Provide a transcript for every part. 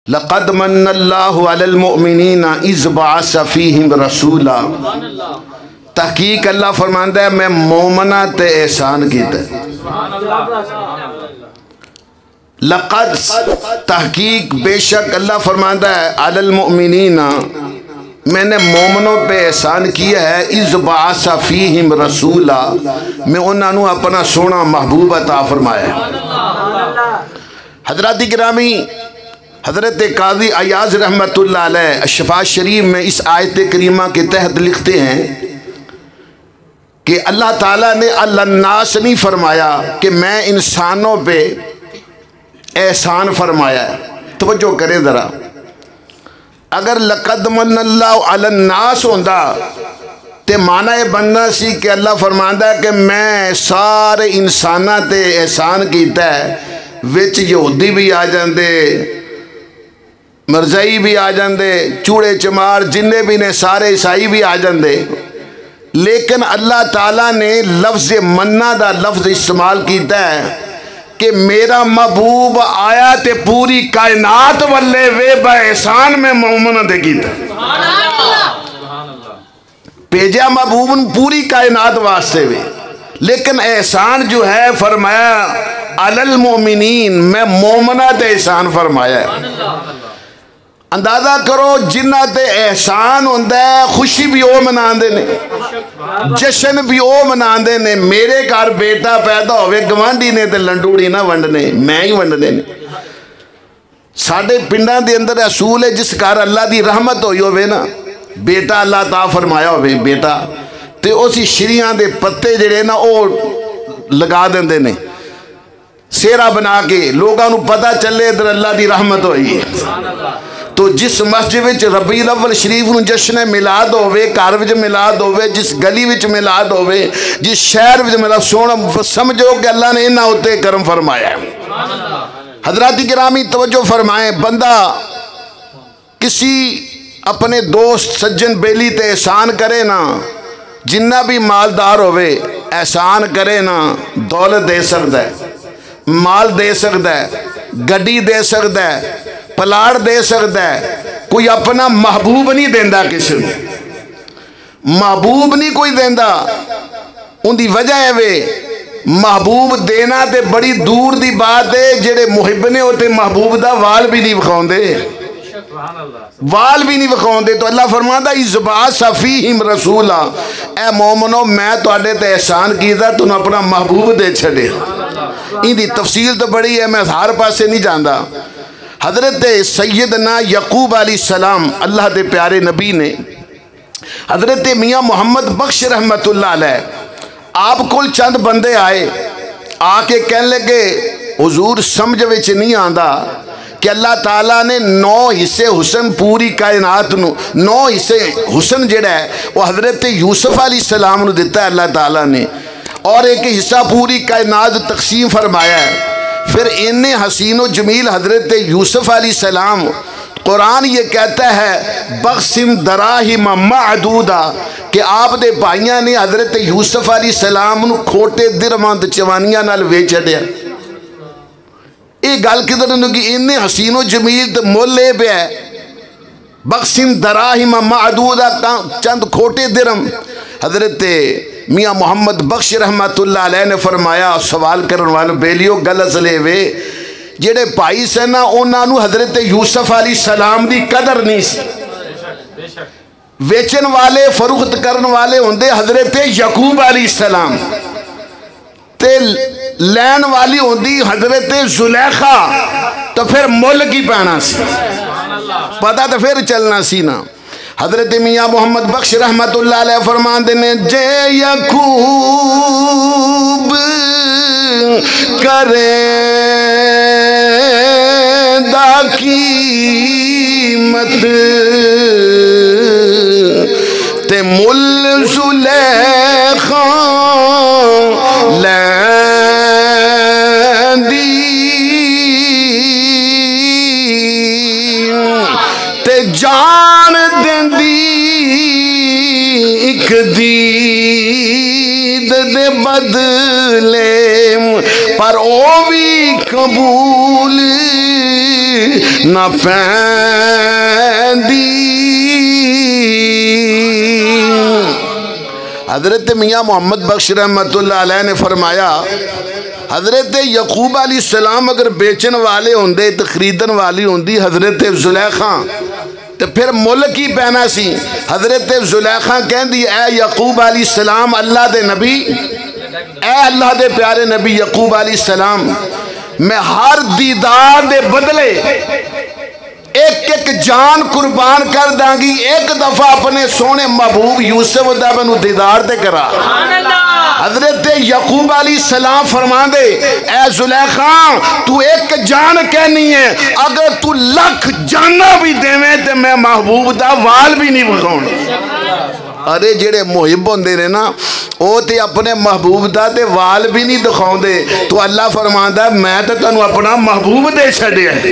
لقد من اللہ علی المؤمنین اذ بعث فیہم رسولا. تحقیق اللہ فرماندا ہے میں مومنہ تے احسان کیتا ہے. لقد تحقیق بے شک اللہ فرماندا ہے علی المؤمنین میں نے مومنوں پہ احسان کیا ہے. اذ بعث فیہم رسولا میں انہاں نو اپنا سونا محبوب عطا فرمایا ہے. حضرات گرامی، حضرت قاضی ایاز رحمت اللہ علیہ الشفاء شریف میں اس آیت کریمہ کے تحت لکھتے ہیں کہ اللہ تعالیٰ نے الناس نہیں فرمایا کہ میں انسانوں پہ احسان فرمایا ہے. توجہ کرے ذرا، اگر لقد من اللہ علی الناس ہوندا تے معنی بننا سی کہ اللہ فرماندا ہے کہ میں سارے انساناں تے احسان کیتا ہے. وچ یہودی بھی آ جاندے، مرزائی بھی آ جاندے، چوڑے چمار جننے بھی نے سارے عیسائی بھی آ جاندے، لیکن اللہ تعالیٰ نے لفظ مننا دا لفظ استعمال کیتا ہے کہ میرا محبوب آیا تے پوری کائنات والے وے با احسان میں مومنہ دے کیتا ہے. پیجا محبوب پوری کائنات واسطے وے، لیکن احسان جو ہے فرمایا علی المؤمنین میں مومنہ تے احسان فرمایا ہے. اندازہ کرو جنہ تے احسان ہوندہ ہے خوشی بھی او مناندے نے، جشن بھی او مناندے نے. میرے گھر بیٹا پیدا ہوئے گوانڈی نے تے لنڈوڑی نہ ونڈنے، میں ہی ونڈنے نے. ساڑھے پنڈاں دے اندر اصول ہے جس گھر اللہ دی رحمت ہوئی ہوئے نا، بیٹا اللہ تعالیٰ فرمایا ہوئے بیٹا تے اسی شریعاں دے پتے جڑے نا او لگا دیندے نے سیرہ بنا کے، لوگاں نو پتہ چلے ادھر اللہ دی رحمت ہوئی ہے. تو جس مسجد وچ ربیع الاول شریف نو جشن میلاد ہوئے، گھر وچ میلاد ہوئے، جس گلی وچ میلاد ہوئے، جس شہر وچ میلاد، سونا سمجھو کہ اللہ نے انہاں اتے کرم فرمایا ہے. حضرات گرامی توجہ فرمائیں، بندہ کسی اپنے دوست سجن بیلی تے احسان کرے نا، جنہ بھی مالدار ہوئے احسان کرے نا، دولت دے سکتا ہے، مال دے سکتا ہے، گڈی دے سکتا ہے، پلاڑ دے سکتا ہے. کوئی اپنا محبوب نہیں دیندہ کسی نے، محبوب نہیں کوئی دیندہ. ان دی وجہ ہے وے محبوب دینا تے بڑی دور دی بات ہے. جڑے محب نے ہوتے محبوب دا وال بھی نہیں بکھاؤں دے، وال بھی نہیں بکھاؤں دے. تو اللہ فرماتا اذ بعث فیہم رسولا، اے مومنو میں تو اڈے تے احسان کیتا تو اپنا محبوب دے چھڑے. ان دی تفصیل تو بڑی ہے، میں ہر پاسے نہیں جاندا. حضرت سیدنا یعقوب علیہ السلام اللہ دے پیارے نبی نے حضرت میاں محمد بخش رحمت اللہ علیہ آپ کل چند بندے آئے، آ کے کہنے لگے حضور سمجھ وچ نہیں آندا کہ اللہ تعالیٰ نے 9 حصے حسن پوری کائنات نو، 9 حصے حسن جڑا ہے وہ حضرت یوسف علیہ السلام نو دیتا ہے اللہ تعالیٰ نے، اور ایک حصہ پوری کائنات تقسیم فرمایا ہے. پھر انہیں حسین و جمیل حضرت یوسف علیہ السلام، قرآن یہ کہتا ہے بقسم دراہم معدودہ کہ آپ دے بھائیاں نے حضرت یوسف علیہ السلام نو کھوٹے درماند چوانیاں نال ویچ چھڑیا. یہ گل کدھر نے کہ انہیں حسین و جمیل تو مولے پہ ہے. بقسم دراہم معدودہ چند کھوٹے درم. حضرت میاں محمد بخش رحمت اللہ علیہ نے فرمایا سوال کرن والے بیلیو گلز لے وے جڑے بھائی سے نا انہاں نو حضرت یوسف علیہ السلام دی قدر نہیں سی. ویچن والے فروخت کرن والے ہوندے حضرت یعقوب علیہ السلام تے لین والی ہوندی حضرت زلیخا. تو پھر مل کی پانا سی، پتہ تو پھر چلنا سی نا. حضرت میاں محمد بخش رحمت اللہ علیہ فرمان دینے جے یعقوب کرے دا قیمت تے مل زلیخا لیندی تے جان ایک دید دے بدلے پر او بھی قبول نہ پیندی۔ حضرت میاں محمد بخش رحمت اللہ علیہ نے فرمایا حضرت یعقوب علیہ السلام اگر بیچن والے ہوندے تو خریدن والی ہوندی حضرت زلیخا تو پھر ملک ہی پینا سی۔ حضرت زلیخا کہن دی اے یعقوب علیہ السلام اللہ دے نبی، اے اللہ دے پیارے نبی یعقوب علیہ السلام، میں ہر دیدار دے بدلے ایک ایک جان قربان کر داں گی، ایک دفعہ اپنے سونے محبوب یوسف دا بنو دیدار دے کرا۔ حضرت یعقوب علیہ السلام فرما دے اے زلیخا تو ایک جان کہنی ہے، اگر تو لکھ جانا بھی دیویں تے میں محبوب دا وال بھی نہیں بکھاؤں۔ ارے جڑے محب ہوندے نے نا او تے اپنے محبوب دا تے وال بھی نہیں دکھاؤں دے، تو اللہ فرماندا میں تے تانوں اپنا محبوب دے چھڈیا ہے۔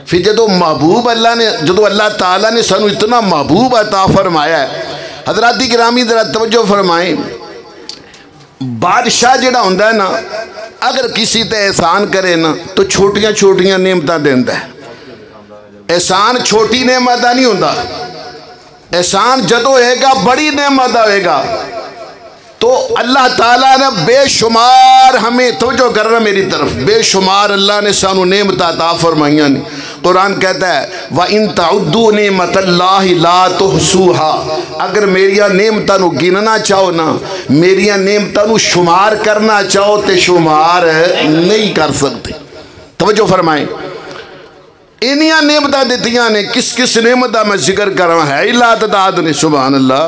پھر جدو محبوب اللہ نے، جدو اللہ تعالیٰ نے سانو اتنا محبوب عطا فرمایا ہے، حضرات گرامی ذرا توجہ فرمائیں، بادشاہ جڑا ہوندہ ہے نا اگر کسی تے احسان کرے نا تو چھوٹیاں چھوٹیاں نعمتاں دیندہ ہے۔ احسان چھوٹی نعمتہ نہیں ہوندہ، احسان جدو ہوئے گا بڑی نعمت ہوئے گا۔ تو اللہ تعالیٰ نے بے شمار ہمیں توجہ کرنا میری طرف، بے شمار اللہ نے سانو نعمت عطا فرمائیاں نہیں۔ قرآن کہتا ہے وَإِن تَعُدُّوا نِعْمَةَ اللَّهِ لَا تُحْصُوهَا، اگر میریاں نعمتاں نو گننا چاہو نا، میریاں نعمتاں نو شمار کرنا چاہو تے شمار نہیں کر سکتے۔ توجہ فرمائیں، انہیاں نعمتاں دیتیاں نے، کس کس نعمتاں میں ذکر کر رہا ہے لا تعداد نے، سبحان اللہ۔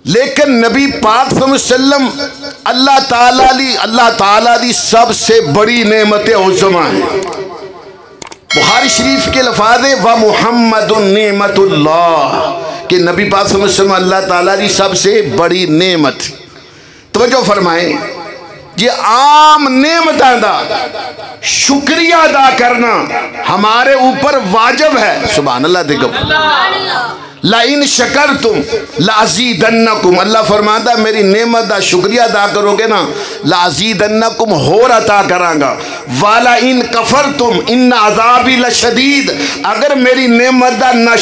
لیکن نبی پاک صلی اللہ علیہ وسلم اللہ تعالیٰ دی سب سے بڑی نعمت عظمہ ہے۔ بخاری شریف کے لفظ ہے وَمُحَمَّدٌ نِعْمَةُ اللَّهِ کہ نبی پاک صلی اللہ علیہ وسلم اللہ تعالیٰ دی سب سے بڑی نعمت۔ توجہ فرمائیں، یہ عام نعمتاں دا شکریہ ادا کرنا ہمارے اوپر واجب ہے۔ سبحان اللہ دیکھو، لَإِن شَكَرْتُمْ لَأَزِيدَنَّكُمْ، اللہ فرماتا ہے میری نعمت دا شکریہ ادا کرو گے نا لَأَزِيدَنَّكُمْ ہور عطا کراں گا، وَلَئِن كَفَرْتُمْ إِنَّ عَذَابِي لَشَدِيدٌ، اگر میری نعمت دا نہ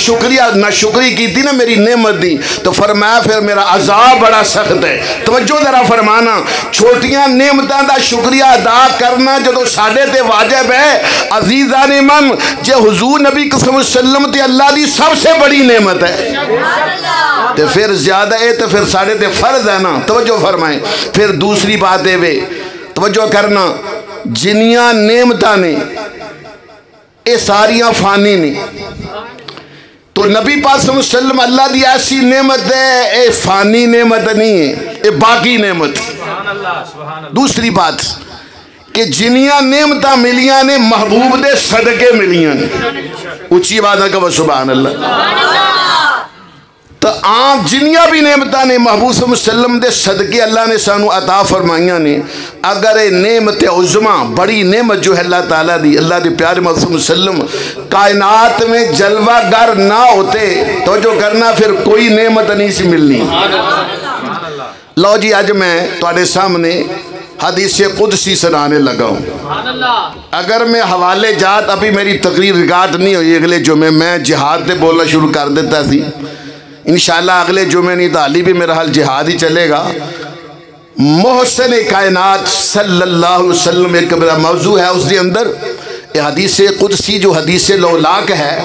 شکری کی تھی نا میری نعمت دی تو فرمایا پھر میرا عذاب بڑا سخت ہے۔ توجہ ذرا فرمانا، چھوٹیاں نعمتاں دا شکریہ ادا کرنا جدو ساڈے تے واجب ہے، عزیزان من جے حضور نبی صلی اللہ علیہ وسلم تے اللہ دی سب سے بڑی نعمت ہے تو پھر زیادہ ہے تو پھر ساڑھے تے فرض ہے نا۔ توجہ فرمائیں، پھر دوسری بات ہے وے توجہ کرنا، جنیاں نعمتاں نے اے ساریاں فانی نے، تو نبی پاک صلی اللہ علیہ وسلم اللہ دی ایسی نعمت ہے اے فانی نعمت نہیں ہے، اے باقی نعمت۔ دوسری بات کہ جنیاں نعمتاں ملیاں نے محبوب دے صدقے ملیاں نے، اچھی بات ہے کہ وہ سبحان اللہ۔ تو عام جنیاں بھی نعمتاں نے محبوب صلی اللہ علیہ وسلم دے صدقے اللہ نے سانو عطا فرمائیاں نے، اگر نعمت عظمہ بڑی نعمت جو ہے اللہ تعالیٰ دی، اللہ دے پیارے محبوب صلی اللہ علیہ وسلم کائنات میں جلوہ گر نہ ہوتے توجہ کرنا پھر کوئی نعمت نہیں سی ملنی۔ لو جی آج میں تواڈے سامنے حدیث قدسی سنانے لگا ہوں۔ اگر میں حوالے جات، ابھی میری تقریر ریکارڈ نہیں ہوئی، اگلے جمعے میں جہاد تے بولنا شروع کر دیتا سی، انشاءاللہ اگلے جمعے نہیں تو علی بھی میرا حال جہاد ہی چلے گا۔ محسن کائنات صلی اللہ علیہ وسلم ایک بڑا موضوع ہے، اس دے اندر حدیث قدسی جو حدیث لولاک ہے،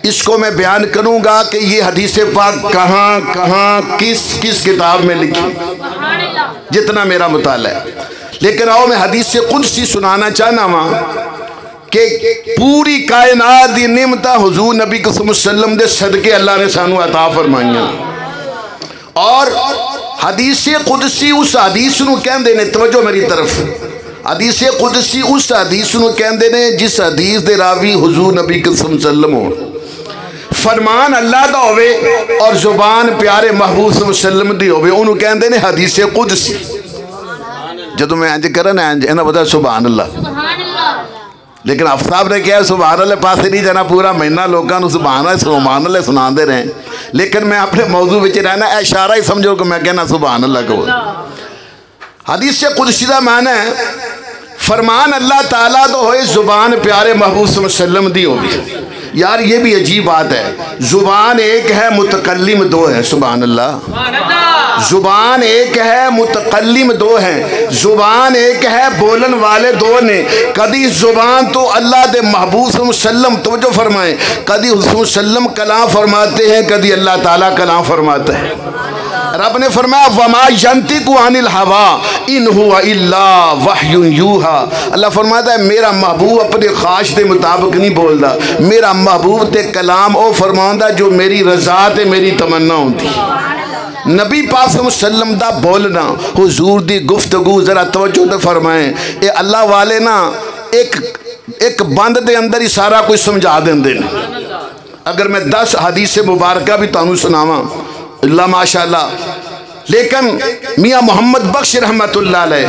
اس کو میں بیان کروں گا کہ یہ حدیث پاک کہاں کس کتاب میں لکھی، جتنا میرا مطالعہ ہے۔ لیکن آؤ میں حدیث قدسی سنانا چاہنا ماں کہ پوری کائنات دی نعمتہ حضور نبی صلی اللہ علیہ وسلم دے صدقے اللہ نے سانو عطا فرمائیاں، اور حدیث قدسی اس حدیث نو کہندے نے، توجہ میری طرف، حدیث قدسی اس حدیث نو کہندے نے جس حدیث دے راوی حضور نبی صلی اللہ علیہ وسلم ہو، فرمان اللہ دا ہوئے اور زبان پیارے محبوب صلی اللہ علیہ وسلم دی ہوئے، انہوں کہندے نے حدیث قدسی۔ جدو میں انج کرنا انج انہاں بتا سبحان اللہ، لیکن افصاب نے کہا سبحان اللہ پاسے نہیں جانا، پورا مہینہ لوگاں نو سبحان اللہ سنا دے رہے ہیں، لیکن میں اپنے موضوع وچ رہنا اے اشارہ ہی سمجھو کہ میں کہنا سبحان اللہ کو۔ حدیث قدسی دا معنی ہے فرمان اللہ تعالیٰ تو ہوئے زبان پیارے محبوب صلی اللہ علیہ وسلم دی ہوگی. یار یہ بھی عجیب بات ہے, زبان ایک ہے متکلم دو ہے. سبحان اللہ. زبان ایک ہے متکلم دو ہیں, زبان ایک ہے بولن والے دو نے. کدی زبان تو اللہ دے محبوب صلی اللہ علیہ وسلم توجہ فرمائیں, کدی حضور صلی اللہ علیہ وسلم کلام فرماتے ہیں, کدی اللہ تعالیٰ کلام فرماتا ہے. رب نے فرمایا وما ینطق عن الہوی ان ہوا الا وحی یوحی. اللہ فرماتا ہے میرا محبوب اپنے خواہش دے مطابق نہیں بولدا, میرا محبوب تے کلام او فرماندا جو میری رضا تے میری تمنا ہوندی. نبی پاک صلی اللہ علیہ وسلم دا بولنا, حضور دی گفتگو, ذرا توجہ تے فرمائیں. اے اللہ والے نا ایک بند دے اندر ہی سارا کچھ سمجھا دیندے نے. اگر میں 10 حدیث مبارکہ بھی تانوں سناواں اللہ ماشاءاللہ, لیکن میاں محمد بخش رحمت اللہ علیہ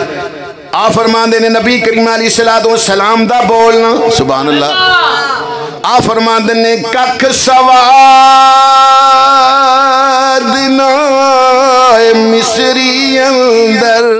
آپ فرمان دینے نبی کریم علیہ السلام دا بولنا. سبحان اللہ. آپ فرمان دینے کک سواد نہ مصری اندر